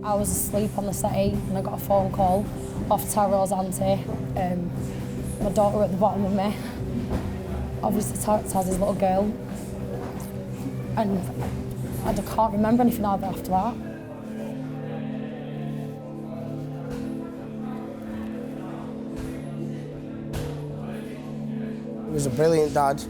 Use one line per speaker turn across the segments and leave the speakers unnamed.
I was asleep on the settee and I got a phone call off Taro's auntie. My daughter at the bottom of me. Obviously Taz's little girl. And I can't remember anything either after that.
He was a brilliant dad,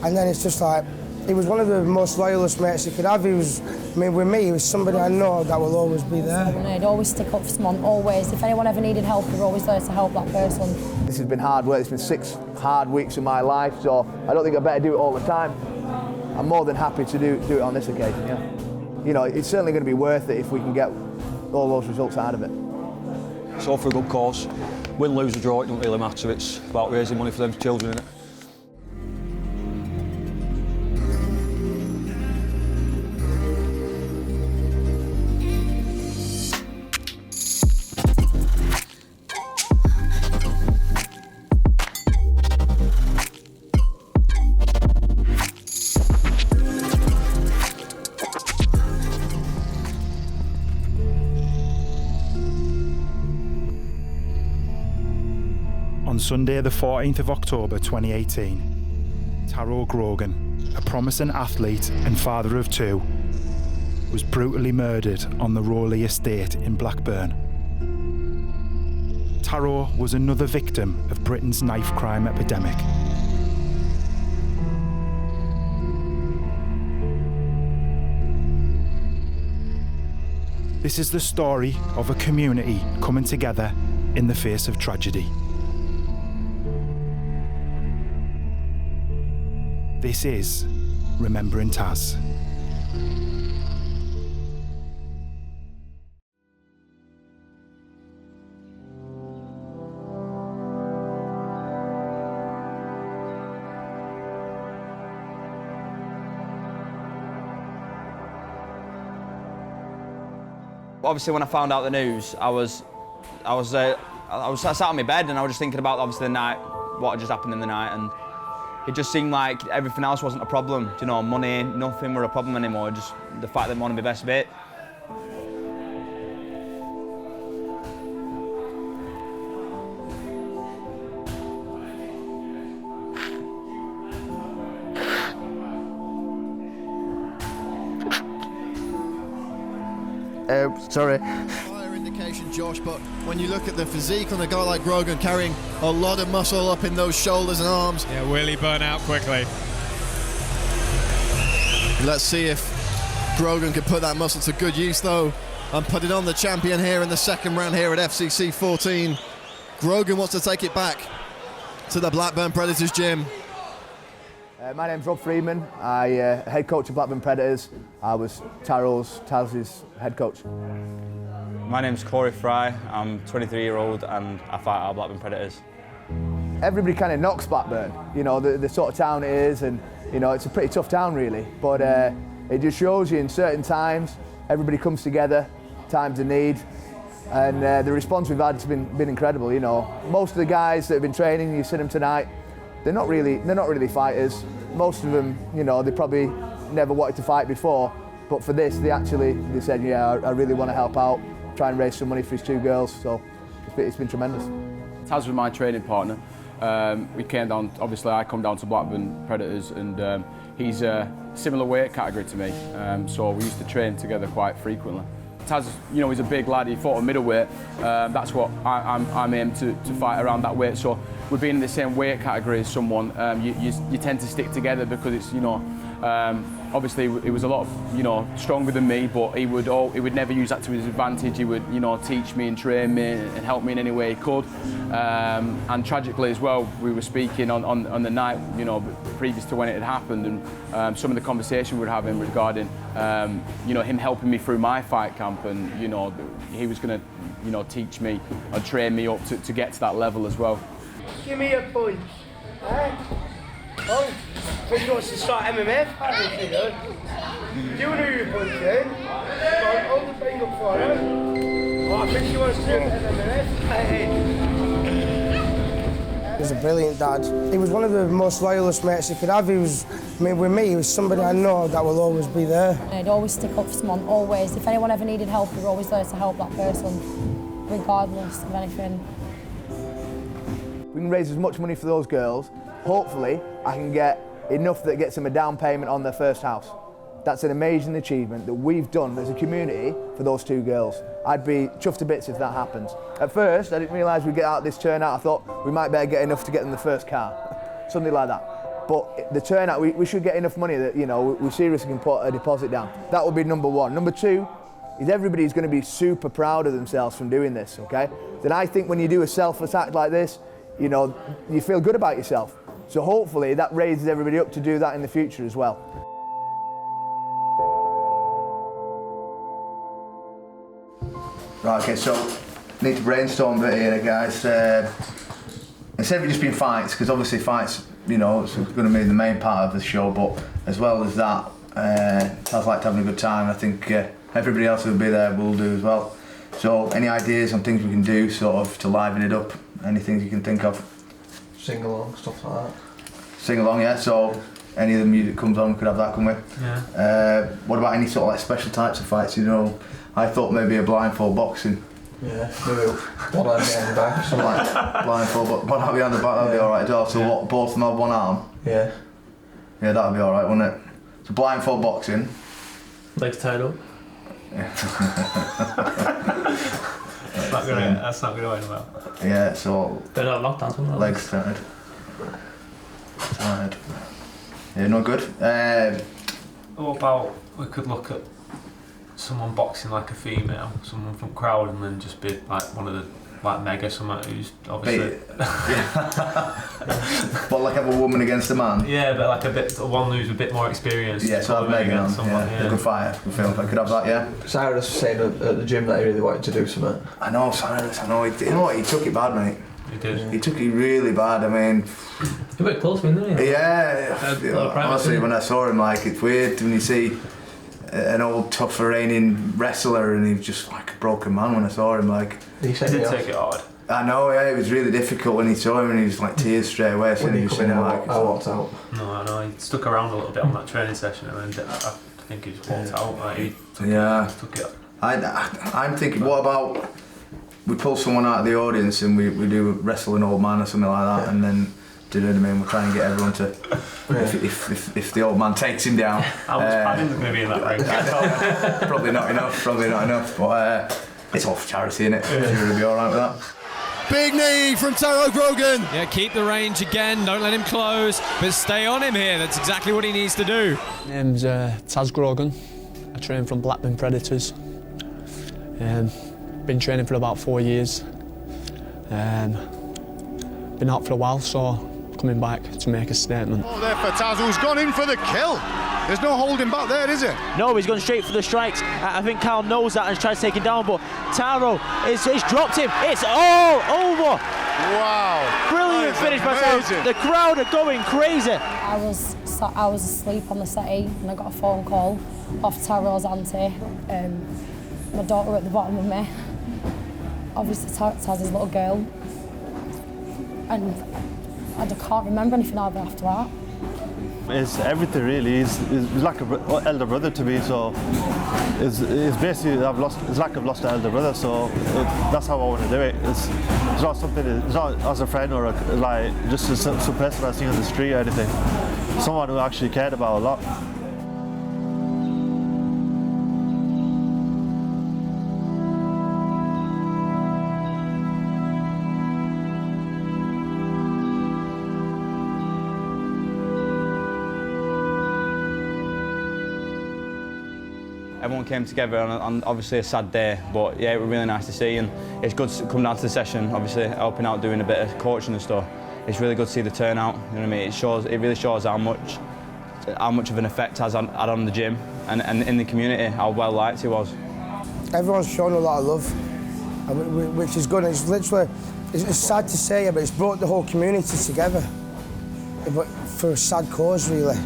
and then it's just like, he was one of the most loyalist mates you could have. He was, I mean, with me, he was somebody I know that will always be there.
He'd always stick up for someone, always. If anyone ever needed help, he was always there to help that person.
This has been hard work. It's been 6 hard weeks of my life, so I don't think I better do it all the time. I'm more than happy to do it on this occasion, yeah. You know, it's certainly going to be worth it if we can get all those results out of it.
It's all for a good cause. Win, lose or draw, it doesn't really matter. It's about raising money for them children, innit?
On Sunday the 14th of October 2018, Taro Grogan, a promising athlete and father of 2, was brutally murdered on the Rowley estate in Blackburn. Taro was another victim of Britain's knife crime epidemic. This is the story of a community coming together in the face of tragedy. This is Remembering Taz.
Obviously, when I found out the news, I was sat on my bed and I was just thinking about obviously the night, what had just happened in the night, and it just seemed like everything else wasn't a problem. You know, money, nothing were a problem anymore. Just the fact that I'm one of my best bit.
Sorry.
Fire indication, Josh, but when you look at the physique on a guy like Grogan carrying a lot of muscle up in those shoulders and arms.
Yeah, will he burn out quickly?
Let's see if Grogan can put that muscle to good use, though, and put it on the champion here in the second round here at FCC 14. Grogan wants to take it back to the Blackburn Predators gym.
My name's Rob Freeman. I head coach of Blackburn Predators. I was Taz's head coach.
My name's Corey Fry. I'm 23-year-old and I fight our Blackburn Predators.
Everybody kind of knocks Blackburn, you know, the sort of town it is, and you know, it's a pretty tough town really, but it just shows you in certain times, everybody comes together, times of need, and the response we've had has been incredible, you know. Most of the guys that have been training, you see them tonight, they're not really fighters. Most of them, you know, they probably never wanted to fight before, but for this, they said, yeah, I really want to help out, try and raise some money for his 2 girls, so it's been tremendous.
Taz was my training partner. We came down, obviously I come down to Blackburn Predators, and he's a similar weight category to me, so we used to train together quite frequently. Taz, you know, he's a big lad, he fought a middleweight. That's what I'm aimed to fight around that weight. So with being in the same weight category as someone, you tend to stick together because it's, you know, obviously he was a lot, you know, stronger than me, but he would never use that to his advantage. He would, you know, teach me and train me and help me in any way he could. And tragically as well, we were speaking on the night, you know, previous to when it had happened, and some of the conversation we were having regarding, you know, him helping me through my fight camp, and you know, he was going to, you know, teach me and train me up to get to that level as well.
Give me a punch. Oh, but he wants to start MMA fighting, you know. Do you know your punch, eh? Hold the thing up for her. Oh, I think she wants to do MMA fighting. He was a brilliant dad. He was one of the most loyalist mates you could have. He was I mean, with me, he was somebody I know that will always be there.
I'd always stick up for someone, always. If anyone ever needed help, we were always there to help that person, regardless of anything.
We can raise as much money for those girls. Hopefully, I can get enough that gets them a down payment on their first house. That's an amazing achievement that we've done as a community for those 2 girls. I'd be chuffed to bits if that happens. At first, I didn't realise we'd get out this turnout. I thought we might better get enough to get them the first car, something like that. But the turnout, we should get enough money that, you know, we seriously can put a deposit down. That would be number 1. Number 2 is everybody's going to be super proud of themselves from doing this, okay? Then I think when you do a self-attack like this, you know, you feel good about yourself. So hopefully that raises everybody up to do that in the future as well. Right, okay, so need to brainstorm a bit here, guys. Instead of it just being fights, because obviously fights, you know, it's going to be the main part of the show, but as well as that, Taz liked having a good time. I think everybody else who'll be there will do as well. So any ideas on things we can do sort of to liven it up? Any things you can think of?
Sing along, stuff like that.
Sing along, yeah, so any of the music comes on, we could have that, couldn't we?
Yeah.
What about any sort of like special types of fights, you know? I thought maybe a blindfold boxing.
Yeah, maybe one arm behind the back or something.
Like blindfold, but one arm behind the back, that'd be alright as well. So what, both of them have one arm?
Yeah.
Yeah, that'd be alright, wouldn't it? So blindfold boxing.
Legs tied up.
Yeah.
That's not gonna end well.
Yeah, so
They're not lockdown, something like
legs tied. Tied. Yeah, no good.
What about we could look at someone boxing like a female, someone from crowd, and then just be like one of the like mega someone who's obviously
But like have a woman against a man.
Yeah, but like a bit one who's a bit more experienced.
Yeah, so have Megan on.
Yeah.
A good fighter. Good film. I could have that. Yeah.
Cyrus was saying at the gym that he really wanted to do something.
I know Cyrus. I know. You know what? He took it bad, mate.
He did.
He took it really bad. I mean.
He went close, didn't he?
Yeah. Honestly, when I saw him, like it's weird when you see an old tough reigning wrestler and he was just like a broken man when I saw him. Like
he did take it hard.
I know, yeah, it was really difficult when he saw him and he was like tears straight away.
When he come in, I walked out.
No, I know, he stuck around a little bit on that training session and then I think he just walked out. Like, he took it.
I'm thinking, what about we pull someone out of the audience and we do wrestle an old man or something like that, and then, do you know what I mean, we're trying to get everyone to, if the old man takes him down.
How much padding's going to be in that ring?
Probably not enough, but it's all for charity, innit? Yeah. We'll be alright with that.
Big knee from Taro Grogan.
Yeah, keep the range again, don't let him close, but stay on him here. That's exactly what he needs to do.
Name's Taz Grogan. I train from Blackburn Predators. Been training for about 4 years. Been out for a while, so coming back to make a statement.
Oh, there for Taz, who's gone in for the kill. There's no holding back there, is it?
No, he's gone straight for the strikes. I think Carl knows that and has tried to take him down, but Taro has dropped him. It's all over.
Wow.
Brilliant finish by Taro. The crowd are going crazy.
I was asleep on the settee and I got a phone call off Taro's auntie. My daughter at the bottom of me. Obviously Taz's little girl. And I can't remember anything either after that.
It's everything really. He's like an elder brother to me, so it's basically it's like I've lost an elder brother, so that's how I want to do it. It's not something, it's not as a friend or like just some person I see on the street or anything. Someone who actually cared about a lot.
Everyone came together on obviously a sad day, but yeah, it was really nice to see, and it's good to come down to the session, obviously helping out, doing a bit of coaching and stuff. It's really good to see the turnout, you know what I mean? It really shows how much of an effect it has had on the gym and in the community, how well liked he was.
Everyone's shown a lot of love, which is good. It's literally, it's sad to say, but it's brought the whole community together, but for a sad cause, really.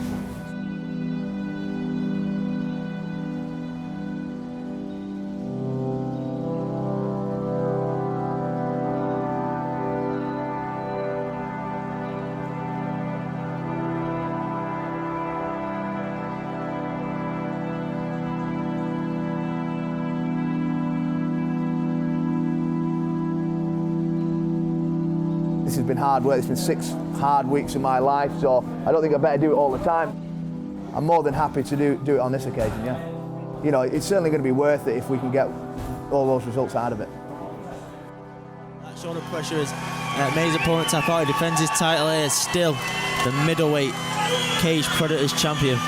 has been hard work. It's been 6 hard weeks of my life, so I don't think I better do it all the time. I'm more than happy to do it on this occasion, yeah. You know, it's certainly going to be worth it if we can get all those results out of it.
That shoulder pressure is made his opponent tap out. He defends his title here, still the middleweight Cage Predators champion.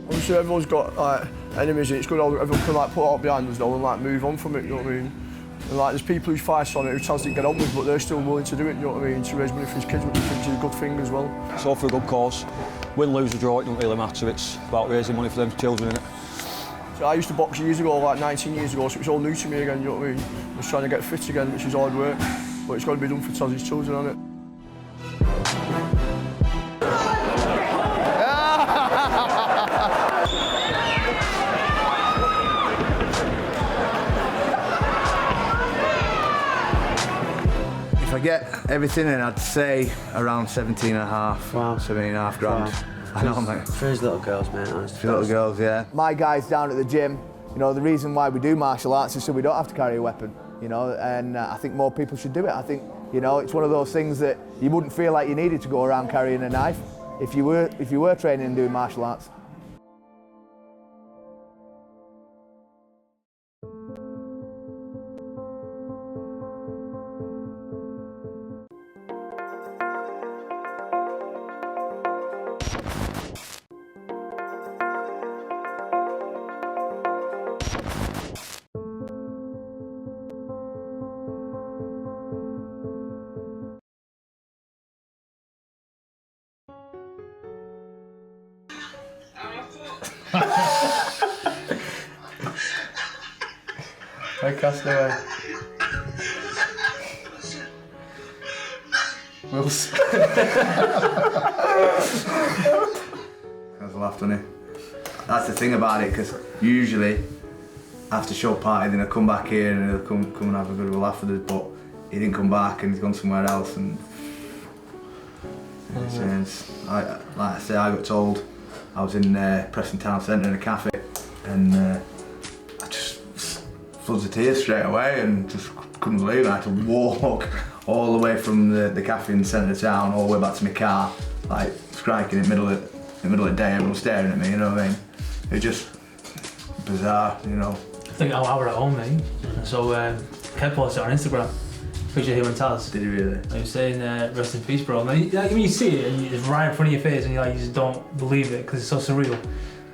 Obviously everyone's got like enemies, and it's good everyone can like put it out behind us now and like move on from it, you know what I mean? And like there's people who fight on it who Taz didn't get on with, but they're still willing to do it, you know what I mean? To raise money for his kids, which I think is a good thing as well.
It's all for a good cause. Win, lose or draw, it don't really matter. It's about raising money for them children, innit?
So I used to box years ago, like 19 years ago, so it's all new to me again, you know what I mean? I'm just trying to get fit again, which is hard work, but it's got to be done for Taz's children, hasn't it?
If I get everything in, I'd say around 17.5, wow. 17.5 grand. Wow. I know, mate.
For his little girls, mate, honestly.
For little girls, yeah. My guys down at the gym, you know, the reason why we do martial arts is so we don't have to carry a weapon, you know, and I think more people should do it. I think, you know, it's one of those things that you wouldn't feel like you needed to go around carrying a knife if you were training and doing martial arts.
I cast away. Wilson.
That's a laugh, doesn't it? That's the thing about it, because usually after show party, then he'll come back here and he'll come and have a bit of a laugh with us, but he didn't come back and he's gone somewhere else. And like I say, I got told I was in Preston Town Centre in a cafe, and I just floods of tears straight away and just couldn't believe it. I had to walk all the way from the cafe in the centre of town all the way back to my car, like striking in the middle of the day, everyone staring at me, you know what I mean? It just bizarre, you know.
I think I were at home, mate. So Kev posted it on Instagram. Picture of him and Taz.
Did he really?
He was saying, rest in peace, bro. And like, when you see it, and it's right in front of your face, and you just don't believe it because it's so surreal.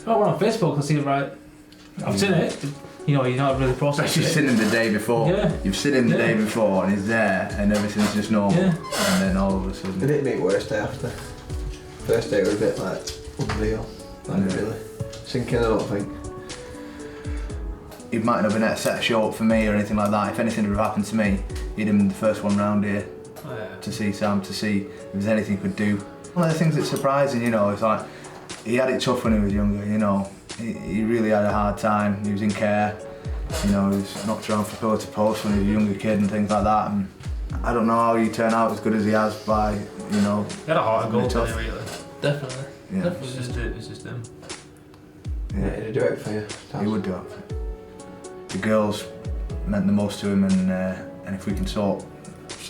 Oh, we're on Facebook, I'll see it right. I've seen it. You know, you're not really processing it.
You've seen him the day before.
Yeah.
You've seen him the day before, and he's there, and everything's just normal. Yeah. And then all of a sudden.
It didn't make worse day after. First day was a bit like unreal. Like really sinking, I don't think.
He might not have been set a show up for me or anything like that. If anything would have happened to me, he'd have been the first one round here to see Sam, to see if there's anything he could do. One of the things that's surprising, you know, is like, he had it tough when he was younger, you know. He really had a hard time. He was in care, you know, he was knocked around from pillar to post when he was a younger kid and things like that. And I don't know how he turned out as good as he has by, you know.
He had a heart of gold, really. Definitely.
Yeah.
Definitely. It's just him.
Yeah, he'd do it for you.
He would do it. The girls meant the most to him, and if we can sort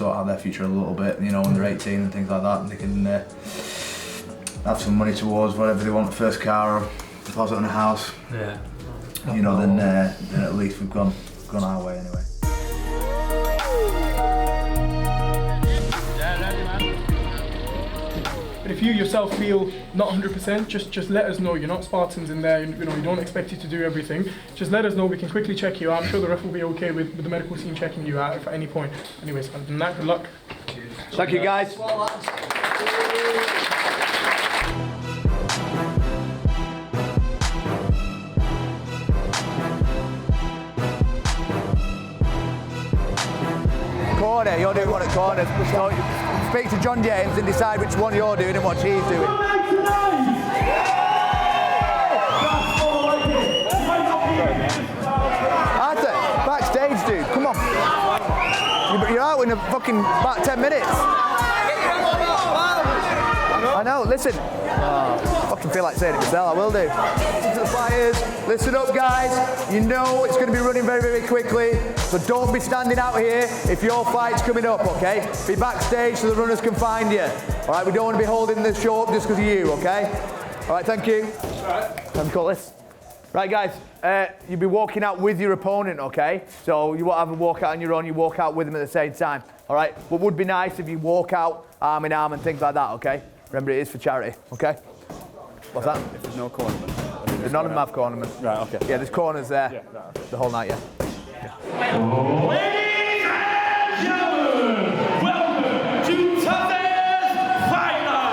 out their future a little bit, you know, when they're 18 and things like that, and they can have some money towards whatever they want, the first car or deposit on a house.
Yeah.
You know, then at least we've gone our way anyway.
But if you yourself feel not 100%, just let us know. You're not Spartans in there, you know, we don't expect you to do everything. Just let us know, we can quickly check you out. I'm sure the ref will be okay with the medical team checking you out at any point. Anyways, other than that, good luck.
Thank you, guys. Corner, you're doing one at corners. So speak to John James and decide which one you're doing and what he's doing. Arthur, backstage, dude, come on. out in about 10 minutes. I know, listen. I fucking feel like saying it myself, I will do. Listen to the fighters, listen up guys. You know it's going to be running very, very quickly, so don't be standing out here if your fight's coming up, okay? Be backstage so the runners can find you. All right, we don't want to be holding the show up just because of you, okay? All right, thank you. Time to call this. Right guys, you'll be walking out with your opponent, okay? So you won't have a walk out on your own, you walk out with them at the same time. All right, what would be nice if you walk out arm in arm and things like that, okay? Remember, it is for charity, okay? What's that?
If there's no cornerman.
There's none of them have cornermen.
Right, okay.
Yeah, there's corners there the whole night, yeah.
Ladies and gentlemen, welcome to toughest fight night.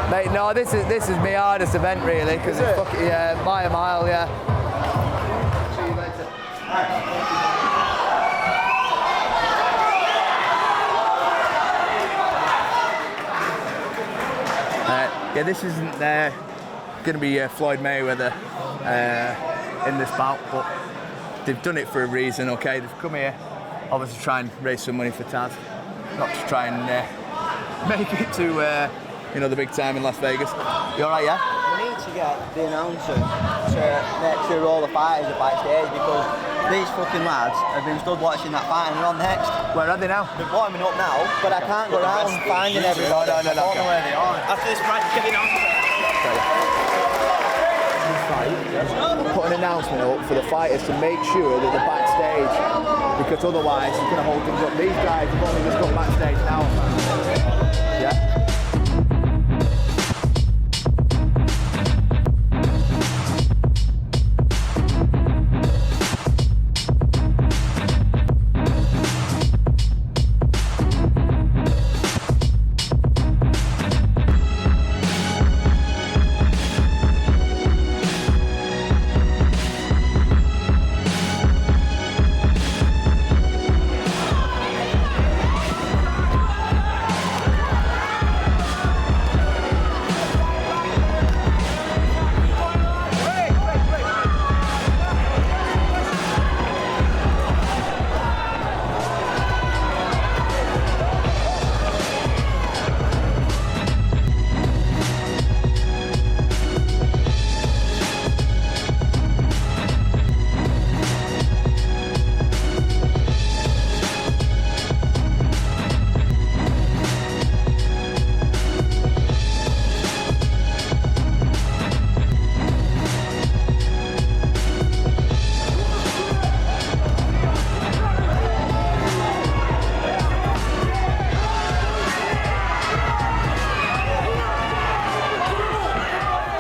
Mate, no, this is my hardest event really, because it's fucking, yeah, by a mile, yeah. See you later. Yeah, this isn't going to be Floyd Mayweather in this bout, but they've done it for a reason, okay? They've come here, obviously try and raise some money for Taz, not to try and make it to you know, the big time in Las Vegas. You all right, yeah?
We need to get the announcer to make sure all the fighters are backstage, because these fucking lads have been stood watching that fight and they're on next.
Where are they now?
They're warming up now, but I can't go around finding everybody.
No.
I don't know where they are. After this practice, get the announcer.
Put an announcement up for the fighters to make sure that they're backstage, because otherwise it's going to hold things up. These guys have only just got backstage now. Yeah.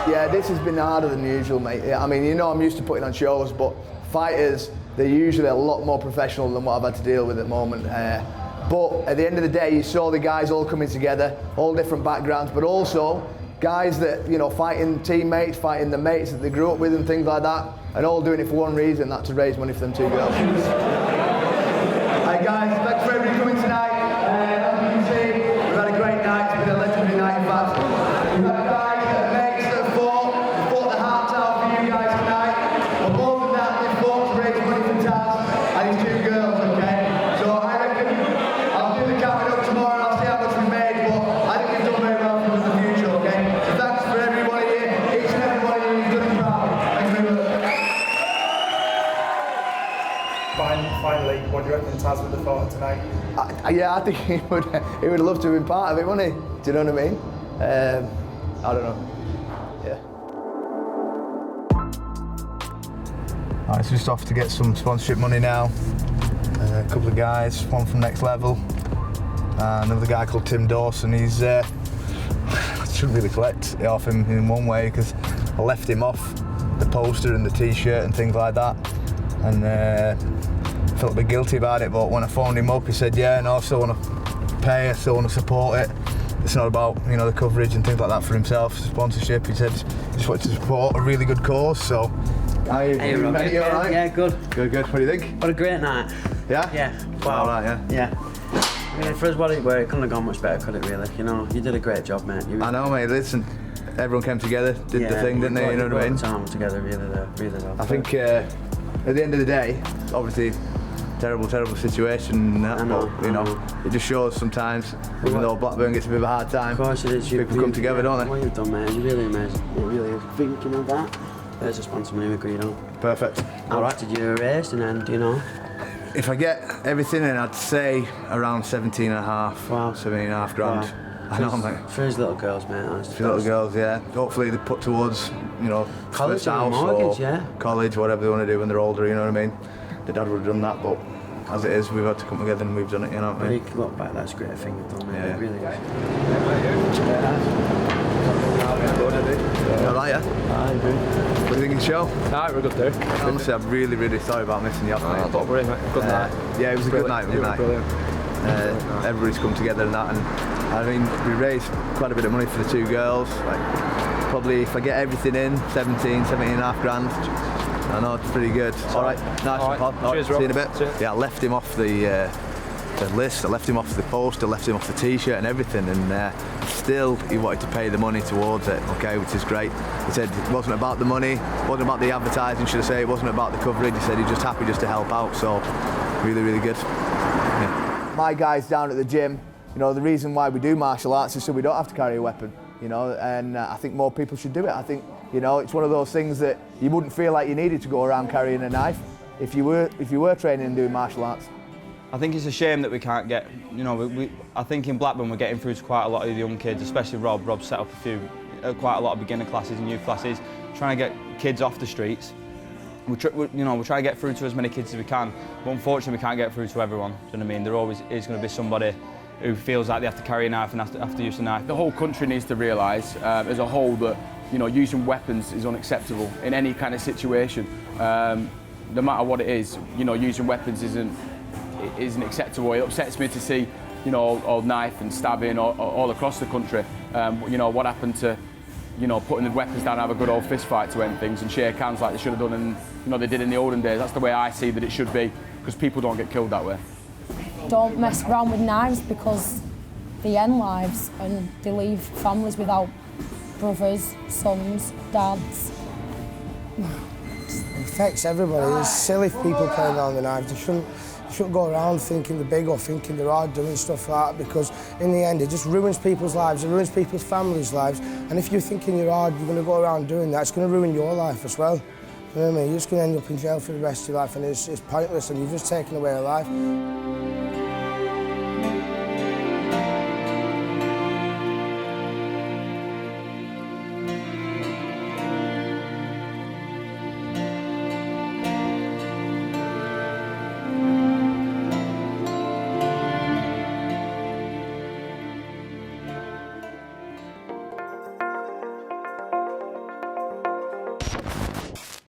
Yeah, this has been harder than usual, mate. I mean, you know I'm used to putting on shows, but fighters, they're usually a lot more professional than what I've had to deal with at the moment. But at the end of the day, you saw the guys all coming together, all different backgrounds, but also guys that, you know, fighting teammates, fighting the mates that they grew up with and things like that, and all doing it for one reason, that's to raise money for them two girls. Hi guys, thanks for everybody coming tonight. As you can see, we've had a great night, it's been a legendary night in fact. We've had guys that mates that fought the heart out for you guys tonight. But more than that, they fought to raise money for Taz and his two girls, okay? So I reckon I'll do the counting up tomorrow and I'll see how much we made, but I think we've done very well for us in the future, okay? So thanks for everybody here, each and every one of you, you've done it proud. Thanks very much.
Finally, what do you reckon Taz would have thought tonight?
Yeah, I think he would love to have been part of it, wouldn't he? Do you know what I mean? I don't know. Yeah. Alright, so just off to get some sponsorship money now. A couple of guys, one from Next Level, and another guy called Tim Dawson. He's I shouldn't really collect it off him in one way because I left him off the poster and the T-shirt and things like that, and felt a bit guilty about it. But when I phoned him up, he said, "Yeah, no, I still want to pay, I still want to support it. It's not about, you know, the coverage and things like that for himself, sponsorship." He said he just wanted to support a really good cause. So,
Hey, Rob.
mate, you all right?
Yeah, good.
Good. What do you think?
What a great night.
Yeah?
Yeah.
Wow. All right, yeah.
Yeah. I mean, for us, what it were, it couldn't have gone much better, could it, really? You know, you did a great job, mate.
I know, mate. Listen, everyone came together, did the thing, didn't they? You know what I mean?
Time together, really well.
I think at the end of the day, obviously, terrible situation. But you know, it just shows sometimes, even though Blackburn gets a bit of a hard time,
of course it is.
People come together, don't they?
What you've done, mate, is really amazing. It really is. Thinking of that, there's a sponsor money we agreed on.
Perfect. All right.
Did you raise and then, you know?
If I get everything in, I'd say around 17.5.
Wow.
17.5 grand.
Wow.
I know, mate.
For his little girls, mate. Honestly.
For little girls, yeah. Hopefully they put towards, you know,
College
first house
or mortgage,
or
yeah.
college, whatever they want to do when they're older. You know what I mean? The dad would have done that, but as it is, we've had to come together and we've done it. You know what I mean?
When you look back, that's a great thing you've done, mate.
Yeah.
It really is.
You alright, yeah?
I agree.
What do you think of the show?
Alright, we're good there.
Honestly, I'm really sorry about missing you off, mate.
Don't worry, mate. Good night.
Yeah, it was a good night, wasn't it?
Brilliant.
Everybody's come together and that, and I mean, we raised quite a bit of money for the two girls. Like, probably if I get everything in, 17.5 grand. I know, it's pretty good. Alright, nice one, Pod.
Cheers,
See you in a
Rob.
bit.
Cheers.
Yeah, I left him off the list, I left him off the poster, left him off the T-shirt and everything, and still he wanted to pay the money towards it, okay, which is great. He said it wasn't about the money, it wasn't about the advertising, should I say, it wasn't about the coverage. He said he's just happy just to help out, so really good. Yeah. My guys down at the gym, you know, the reason why we do martial arts is so we don't have to carry a weapon, you know, and I think more people should do it. I think, you know, it's one of those things that you wouldn't feel like you needed to go around carrying a knife if you were training and doing martial arts.
I think it's a shame that we can't get, you know, I think in Blackburn we're getting through to quite a lot of the young kids, especially Rob. Rob set up quite a lot of beginner classes and youth classes, trying to get kids off the streets. We try to get through to as many kids as we can, but unfortunately we can't get through to everyone. Do you know what I mean? There always is going to be somebody who feels like they have to carry a knife and have to use a knife.
The whole country needs to realise, as a whole, that, you know, using weapons is unacceptable in any kind of situation. No matter what it is, you know, using weapons isn't acceptable. It upsets me to see, you know, all knife and stabbing all across the country. You know, what happened to, you know, putting the weapons down and have a good old fist fight to end things and shake hands like they should have done and, you know, they did in the olden days. That's the way I see that it should be, because people don't get killed that way.
Don't mess around with knives because they end lives and they leave families without brothers, sons, dads.
It affects everybody. It's silly if people playing around the knives. They shouldn't go around thinking they're big or thinking they're hard doing stuff like that, because in the end it just ruins people's lives, it ruins people's families' lives, and if you're thinking you're hard, you're going to go around doing that, it's going to ruin your life as well. You know what I mean? You're just going to end up in jail for the rest of your life, and it's pointless, and you've just taken away a life.